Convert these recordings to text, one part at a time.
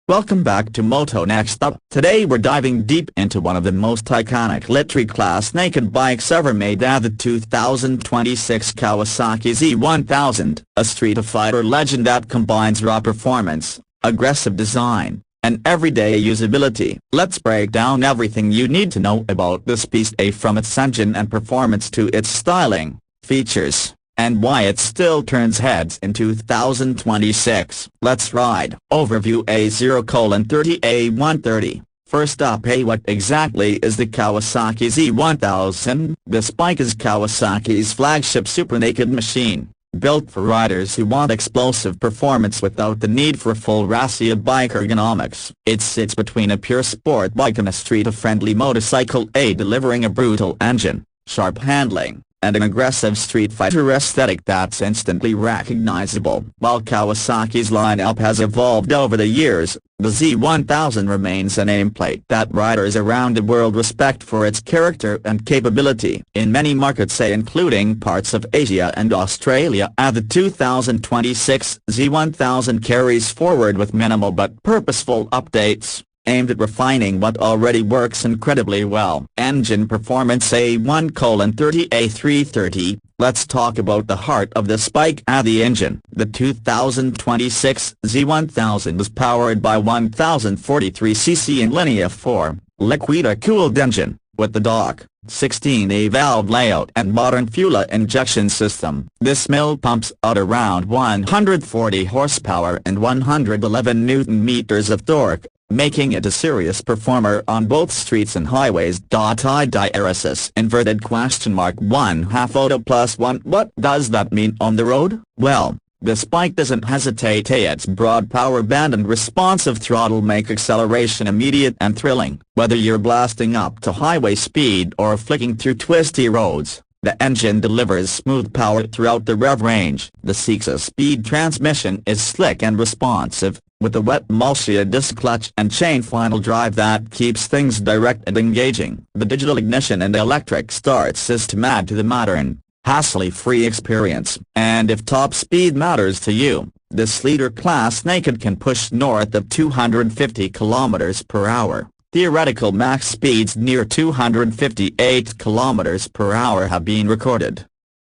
Welcome back to Moto Next Hub. Today we're diving deep into one of the most iconic literary class naked bikes ever made, the 2026 Kawasaki Z1000, a Streetfighter legend that combines raw performance, aggressive design, and everyday usability. Let's break down everything you need to know about this beast, from its engine and performance to its styling, features, and why it still turns heads in 2026. Let's ride. Overview: A0:30 A130. First up, what exactly is the Kawasaki Z1000? This bike is Kawasaki's flagship super naked machine, built for riders who want explosive performance without the need for full racia bike ergonomics. It sits between a pure sport bike and a street-friendly motorcycle, delivering a brutal engine, sharp handling, and an aggressive street fighter aesthetic that's instantly recognizable. While Kawasaki's lineup has evolved over the years, the Z1000 remains a nameplate that riders around the world respect for its character and capability. In many markets, including parts of Asia and Australia, the 2026 Z1000 carries forward with minimal but purposeful updates, aimed at refining what already works incredibly well. Engine performance: A1:30 A330. Let's talk about the heart of this bike, the engine. The 2026 Z1000 is powered by 1043cc inline-four, liquid-cooled engine, with the DOC 16A valve layout and modern fuel injection system. This mill pumps out around 140 horsepower and 111 Newton-meters of torque, making it a serious performer on both streets and highways. IDRSS inverted question mark 1/2 auto plus 1. What does that mean on the road? Well, this bike doesn't hesitate. Its broad power band and responsive throttle make acceleration immediate and thrilling. Whether you're blasting up to highway speed or flicking through twisty roads, the engine delivers smooth power throughout the rev range. The 6-speed transmission is slick and responsive, with a wet multi-disc clutch and chain final drive that keeps things direct and engaging. The digital ignition and electric start system add to the modern, hassle-free experience. And if top speed matters to you, this leader class naked can push north of 250 km/h. Theoretical max speeds near 258 km/h have been recorded.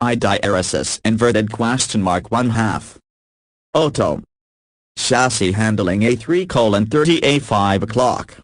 IDRSS inverted question mark 1/2 auto. Chassis handling: A3:30 A5 o'clock.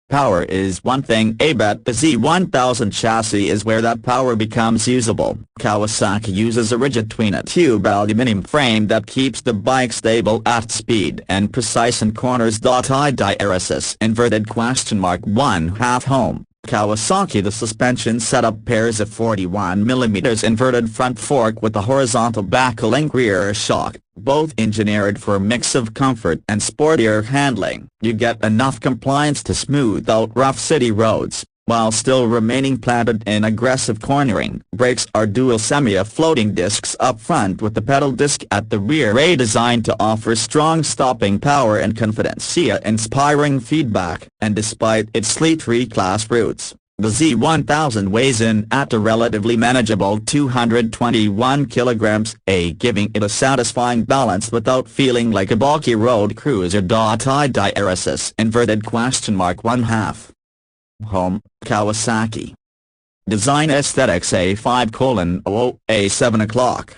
Power is one thing, but the Z1000 chassis is where that power becomes usable. Kawasaki uses a rigid twin-tube aluminum frame that keeps the bike stable at speed and precise in corners. IDRSS inverted question mark 1/2 home. Kawasaki: the suspension setup pairs a 41mm inverted front fork with a horizontal back-link rear shock, both engineered for a mix of comfort and sportier handling. You get enough compliance to smooth out rough city roads, while still remaining planted in aggressive cornering. Brakes are dual semi-floating discs up front with the pedal disc at the rear, designed to offer strong stopping power and confidence, inspiring feedback. And despite its sleek class roots, the Z1000 weighs in at a relatively manageable 221 kilograms, giving it a satisfying balance without feeling like a bulky road cruiser. IDRSS inverted question mark 1/2 home. Kawasaki design aesthetics: A5:00 A7 o'clock.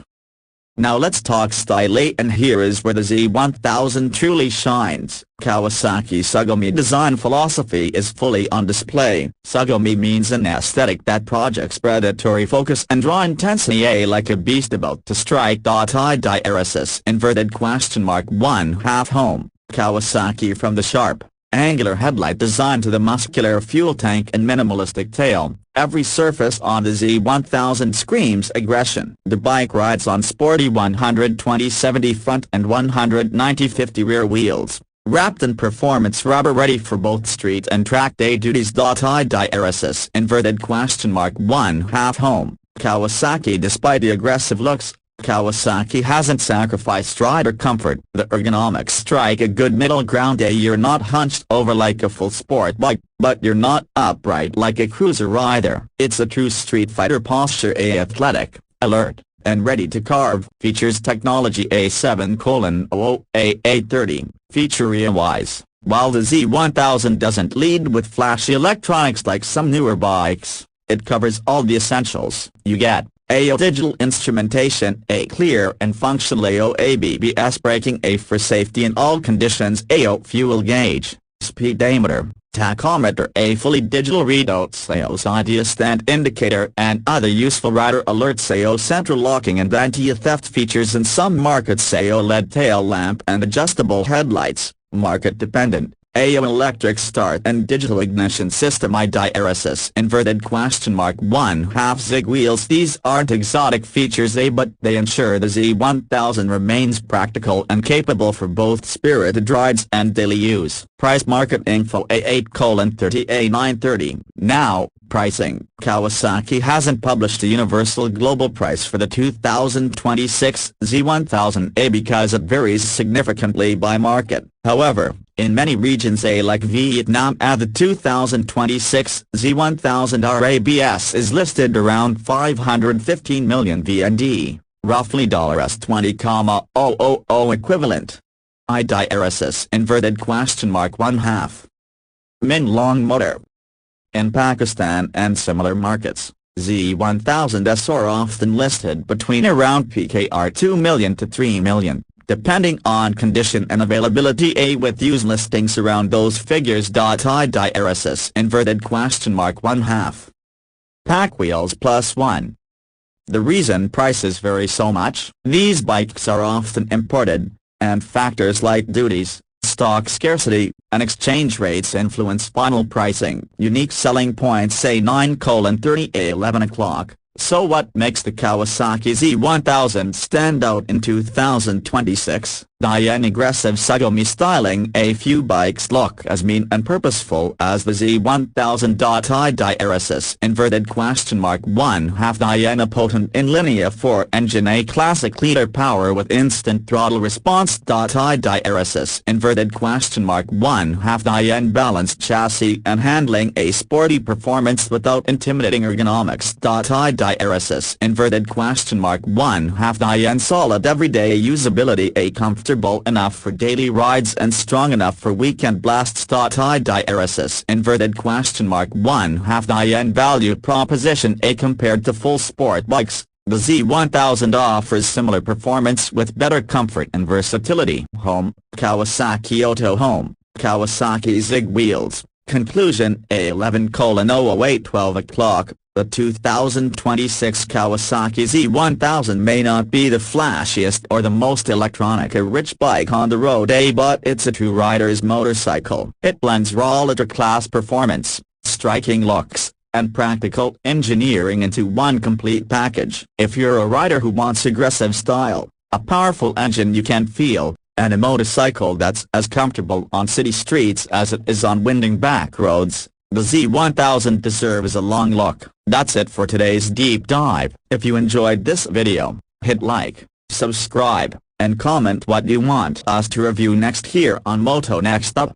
Now let's talk style, and here is where the Z1000 truly shines. Kawasaki's Sugomi design philosophy is fully on display. Sugomi means an aesthetic that projects predatory focus and raw intensity, like a beast about to strike. IDRSS inverted question mark 1/2 home. Kawasaki from the sharp, angular headlight design to the muscular fuel tank and minimalistic tail, every surface on the Z1000 screams aggression. The bike rides on sporty 120/70 front and 190/50 rear wheels, wrapped in performance rubber, ready for both street and track day duties. IDRSS inverted question mark 1/2 home. Kawasaki: despite the aggressive looks, Kawasaki hasn't sacrificed rider comfort. The ergonomics strike a good middle ground. You're not hunched over like a full sport bike, but you're not upright like a cruiser rider. It's a true street fighter posture, athletic, alert, and ready to carve. Features: technology: A7:00 A830. Feature-wise, While the Z1000 doesn't lead with flashy electronics like some newer bikes, it covers all the essentials. You get AO digital instrumentation, a clear and functional AO ABS braking, A for safety in all conditions, AO fuel gauge, speedometer, tachometer, a fully digital readouts, AO idea stand indicator and other useful rider alerts, AO central locking and anti-theft features in some markets, AO LED tail lamp and adjustable headlights, market dependent. AO electric start and digital ignition system, IDRSS inverted question mark 1/2 zig wheels. These aren't exotic features, but they ensure the Z1000 remains practical and capable for both spirited rides and daily use. Price market info A8:30 A930. Now, pricing. Kawasaki hasn't published a universal global price for the 2026 Z1000A because it varies significantly by market. However, in many regions like Vietnam, the 2026 Z1000 RABS is listed around 515 million VND, roughly $20,000 equivalent. IDRSS inverted question mark 1/2 min long motor. In Pakistan and similar markets, Z1000s are often listed between around PKR 2 million to 3 million. Depending on condition and availability, with used listings around those figures. IDRSS inverted question mark 1/2 pack wheels +1. The reason prices vary so much: these bikes are often imported, and factors like duties, stock scarcity, and exchange rates influence final pricing. Unique selling points, say 9:30 A11 o'clock. So what makes the Kawasaki Z1000 stand out in 2026? The aggressive Sugomi styling. A few bikes look as mean and purposeful as the Z1000. IDRSS inverted question mark 1/2 the potent inline-four engine, a classic liter power with instant throttle response. IDRSS inverted question mark 1/2 the balanced chassis and handling, a sporty performance without intimidating ergonomics. IDRSS inverted question mark 1/2 the solid everyday usability, a comfortable enough for daily rides and strong enough for weekend blasts. IDRSS inverted question mark 1/2 the value proposition, a compared to full sport bikes, the Z1000 offers similar performance with better comfort and versatility. Home, Kawasaki Auto Home, Kawasaki Zig wheels. Conclusion, A11:08 12 o'clock. The 2026 Kawasaki Z1000 may not be the flashiest or the most electronica-rich bike on the road, but it's a true rider's motorcycle. It blends raw ultra-class performance, striking looks, and practical engineering into one complete package. If you're a rider who wants aggressive style, a powerful engine you can feel, and a motorcycle that's as comfortable on city streets as it is on winding back roads, the Z1000 deserves a long look. That's it for today's deep dive. If you enjoyed this video, hit like, subscribe, and comment what you want us to review next here on Moto Next Hub.